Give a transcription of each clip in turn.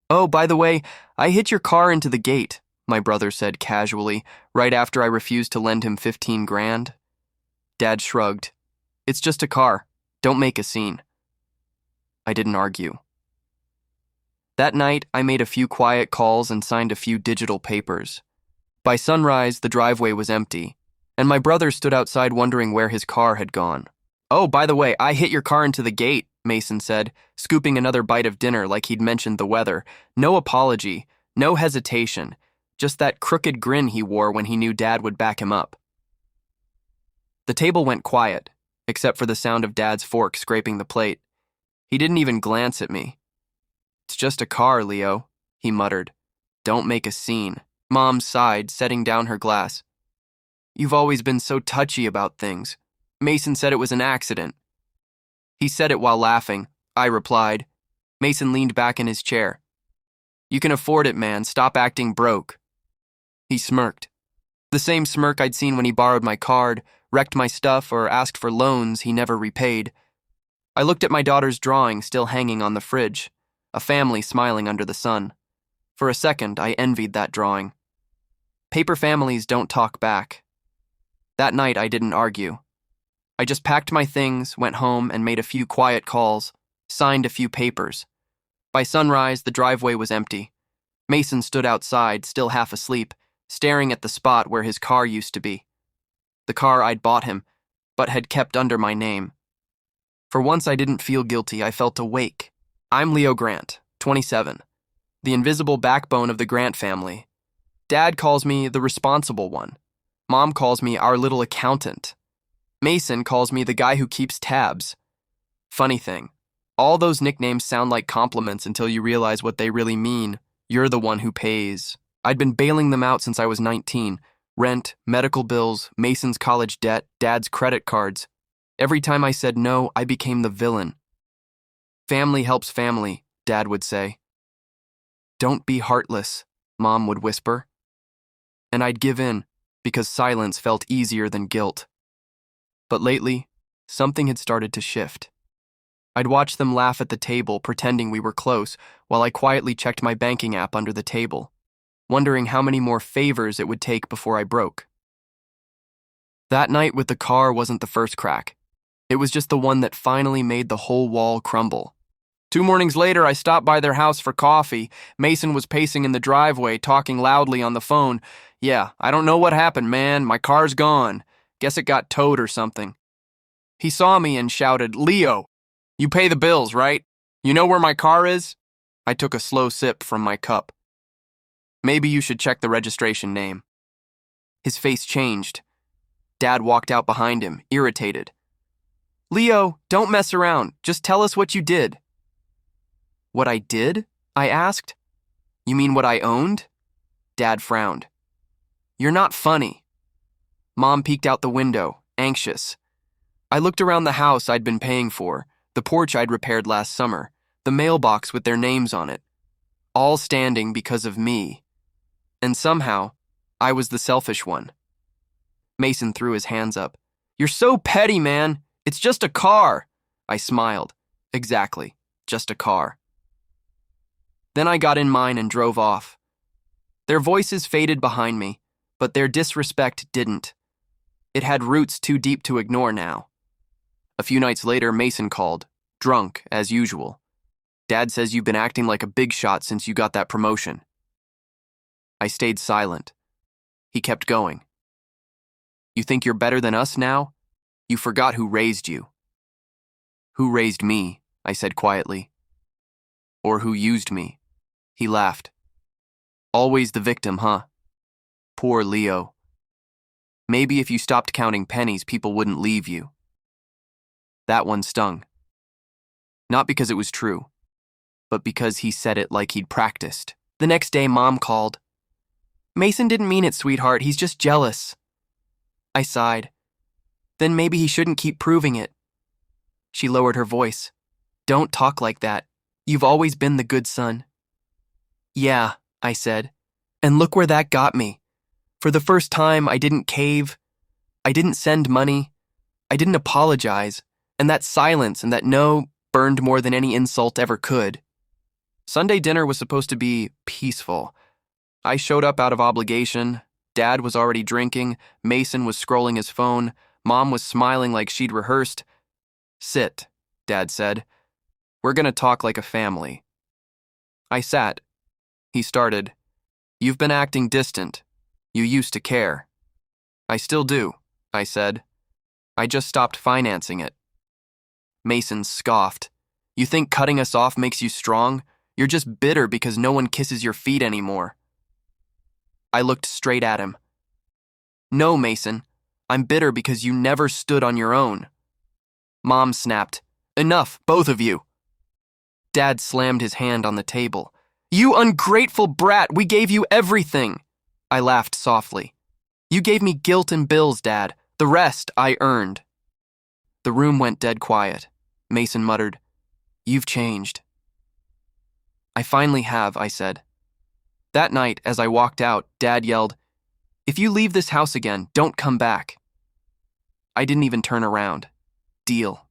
Oh, by the way, I hit your car into the gate, my brother said casually, right after I refused to lend him 15 grand. Dad shrugged. It's just a car. Don't make a scene. I didn't argue. That night, I made a few quiet calls and signed a few digital papers. By sunrise, the driveway was empty, and my brother stood outside wondering where his car had gone. Oh, by the way, I hit your car into the gate, Mason said, scooping another bite of dinner like he'd mentioned the weather. No apology, no hesitation, just that crooked grin he wore when he knew Dad would back him up. The table went quiet, except for the sound of Dad's fork scraping the plate. He didn't even glance at me. It's just a car, Leo, he muttered. Don't make a scene. Mom sighed, setting down her glass. You've always been so touchy about things. Mason said it was an accident. He said it while laughing. I replied. Mason leaned back in his chair. You can afford it, man. Stop acting broke. He smirked. The same smirk I'd seen when he borrowed my card, wrecked my stuff, or asked for loans he never repaid. I looked at my daughter's drawing still hanging on the fridge, a family smiling under the sun. For a second, I envied that drawing. Paper families don't talk back. That night, I didn't argue. I just packed my things, went home, and made a few quiet calls, signed a few papers. By sunrise, the driveway was empty. Mason stood outside, still half asleep, staring at the spot where his car used to be. The car I'd bought him, but had kept under my name. For once I didn't feel guilty, I felt awake. I'm Leo Grant, 27, the invisible backbone of the Grant family. Dad calls me the responsible one. Mom calls me our little accountant. Mason calls me the guy who keeps tabs. Funny thing, all those nicknames sound like compliments until you realize what they really mean. You're the one who pays. I'd been bailing them out since I was 19. Rent, medical bills, Mason's college debt, Dad's credit cards. Every time I said no, I became the villain. Family helps family, Dad would say. Don't be heartless, Mom would whisper. And I'd give in, because silence felt easier than guilt. But lately, something had started to shift. I'd watch them laugh at the table, pretending we were close, while I quietly checked my banking app under the table, wondering how many more favors it would take before I broke. That night with the car wasn't the first crack. It was just the one that finally made the whole wall crumble. 2 mornings later, I stopped by their house for coffee. Mason was pacing in the driveway, talking loudly on the phone. Yeah, I don't know what happened, man. My car's gone. Guess it got towed or something. He saw me and shouted, Leo, you pay the bills, right? You know where my car is? I took a slow sip from my cup. Maybe you should check the registration name. His face changed. Dad walked out behind him, irritated. Leo, don't mess around. Just tell us what you did. What I did? I asked. You mean what I owned? Dad frowned. You're not funny. Mom peeked out the window, anxious. I looked around the house I'd been paying for, the porch I'd repaired last summer, the mailbox with their names on it, all standing because of me. And somehow, I was the selfish one. Mason threw his hands up. You're so petty, man. It's just a car. I smiled. Exactly, just a car. Then I got in mine and drove off. Their voices faded behind me, but their disrespect didn't. It had roots too deep to ignore now. A few nights later, Mason called, drunk, as usual. Dad says you've been acting like a big shot since you got that promotion. I stayed silent. He kept going. You think you're better than us now? You forgot who raised you. Who raised me? I said quietly. Or who used me? He laughed. Always the victim, huh? Poor Leo. Maybe if you stopped counting pennies, people wouldn't leave you. That one stung. Not because it was true, but because he said it like he'd practiced. The next day, Mom called. Mason didn't mean it, sweetheart. He's just jealous. I sighed. Then maybe he shouldn't keep proving it. She lowered her voice. Don't talk like that. You've always been the good son. Yeah, I said. And look where that got me. For the first time, I didn't cave. I didn't send money. I didn't apologize. And that silence and that no burned more than any insult ever could. Sunday dinner was supposed to be peaceful. I showed up out of obligation. Dad was already drinking. Mason was scrolling his phone. Mom was smiling like she'd rehearsed. "Sit," Dad said. "We're gonna talk like a family." I sat. He started. "You've been acting distant. You used to care." "I still do," I said. "I just stopped financing it." Mason scoffed. "You think cutting us off makes you strong? You're just bitter because no one kisses your feet anymore." I looked straight at him. "No, Mason. I'm bitter because you never stood on your own." Mom snapped. "Enough, both of you." Dad slammed his hand on the table. "You ungrateful brat, we gave you everything." I laughed softly. "You gave me guilt and bills, Dad. The rest I earned." The room went dead quiet. Mason muttered, "You've changed." "I finally have," I said. That night, as I walked out, Dad yelled, "If you leave this house again, don't come back." I didn't even turn around. Deal.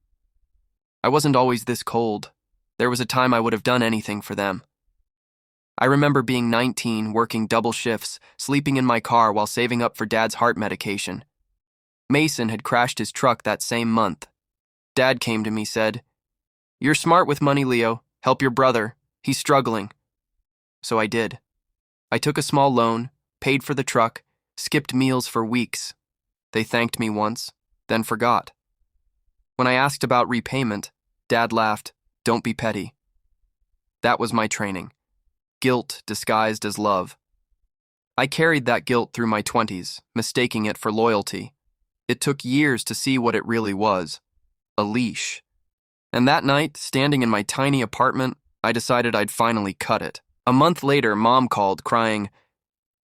I wasn't always this cold. There was a time I would have done anything for them. I remember being 19, working double shifts, sleeping in my car while saving up for Dad's heart medication. Mason had crashed his truck that same month. Dad came to me, said, "You're smart with money, Leo. Help your brother. He's struggling." So I did. I took a small loan, paid for the truck, skipped meals for weeks. They thanked me once, then forgot. When I asked about repayment, Dad laughed, "Don't be petty." That was my training. Guilt disguised as love. I carried that guilt through my 20s, mistaking it for loyalty. It took years to see what it really was. A leash. And that night, standing in my tiny apartment, I decided I'd finally cut it. A month later, Mom called, crying,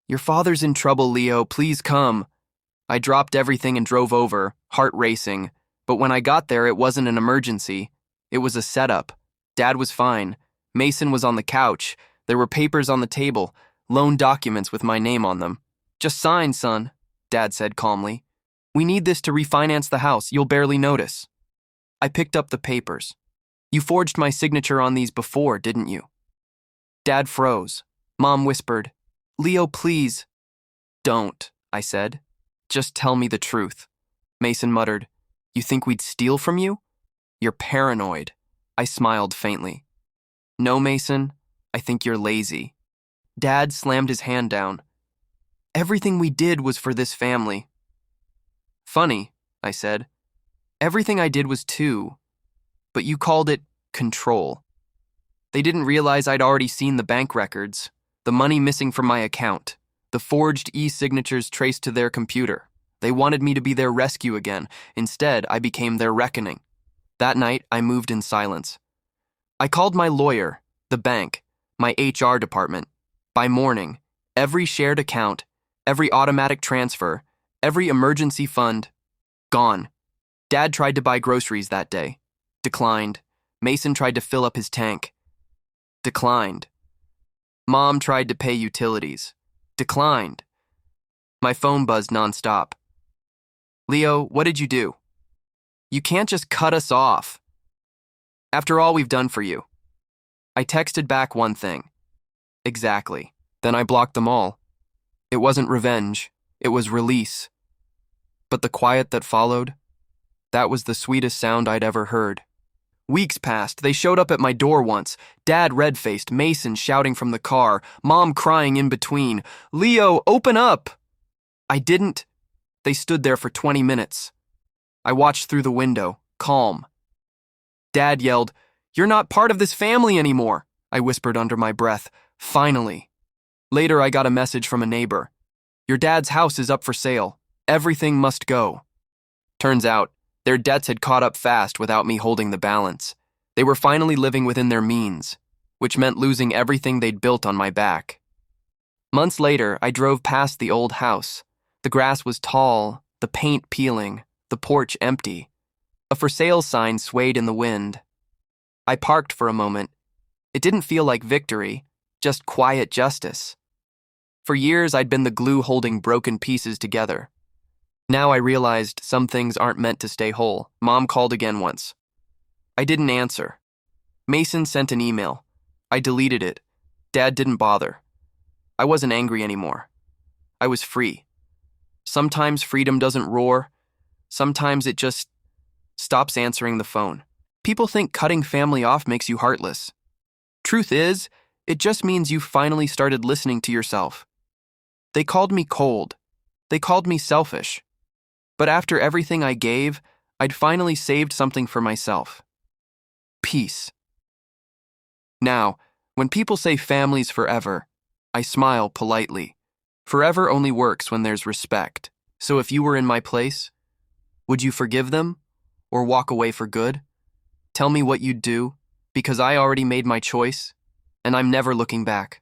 "Your father's in trouble, Leo. Please come." I dropped everything and drove over, heart racing. But when I got there, it wasn't an emergency. It was a setup. Dad was fine. Mason was on the couch. There were papers on the table, loan documents with my name on them. "Just sign, son," Dad said calmly. "We need this to refinance the house. You'll barely notice." I picked up the papers. "You forged my signature on these before, didn't you?" Dad froze. Mom whispered, "Leo, please." "Don't," I said. "Just tell me the truth." Mason muttered, "You think we'd steal from you? You're paranoid." I smiled faintly. "No, Mason, I think you're lazy." Dad slammed his hand down. "Everything we did was for this family." "Funny," I said. "Everything I did was too, but you called it control." They didn't realize I'd already seen the bank records, the money missing from my account, the forged e-signatures traced to their computer. They wanted me to be their rescue again. Instead, I became their reckoning. That night, I moved in silence. I called my lawyer, the bank, my HR department. By morning, every shared account, every automatic transfer, every emergency fund, gone. Dad tried to buy groceries that day. Declined. Mason tried to fill up his tank. Declined. Mom tried to pay utilities. Declined. My phone buzzed nonstop. "Leo, what did you do? You can't just cut us off. After all we've done for you." I texted back one thing. "Exactly." Then I blocked them all. It wasn't revenge. It was release. But the quiet that followed, that was the sweetest sound I'd ever heard. Weeks passed. They showed up at my door once. Dad red-faced, Mason shouting from the car, Mom crying in between, "Leo, open up!" I didn't. They stood there for 20 minutes. I watched through the window, calm. Dad yelled, "You're not part of this family anymore," I whispered under my breath. Finally. Later, I got a message from a neighbor. "Your dad's house is up for sale. Everything must go." Turns out, their debts had caught up fast without me holding the balance. They were finally living within their means, which meant losing everything they'd built on my back. Months later, I drove past the old house. The grass was tall, the paint peeling, the porch empty. A for sale sign swayed in the wind. I parked for a moment. It didn't feel like victory, just quiet justice. For years, I'd been the glue holding broken pieces together. Now I realized some things aren't meant to stay whole. Mom called again once. I didn't answer. Mason sent an email. I deleted it. Dad didn't bother. I wasn't angry anymore. I was free. Sometimes freedom doesn't roar. Sometimes it just stops answering the phone. People think cutting family off makes you heartless. Truth is, it just means you finally started listening to yourself. They called me cold. They called me selfish. But after everything I gave, I'd finally saved something for myself. Peace. Now, when people say family's forever, I smile politely. Forever only works when there's respect. So if you were in my place, would you forgive them or walk away for good? Tell me what you'd do, because I already made my choice, and I'm never looking back.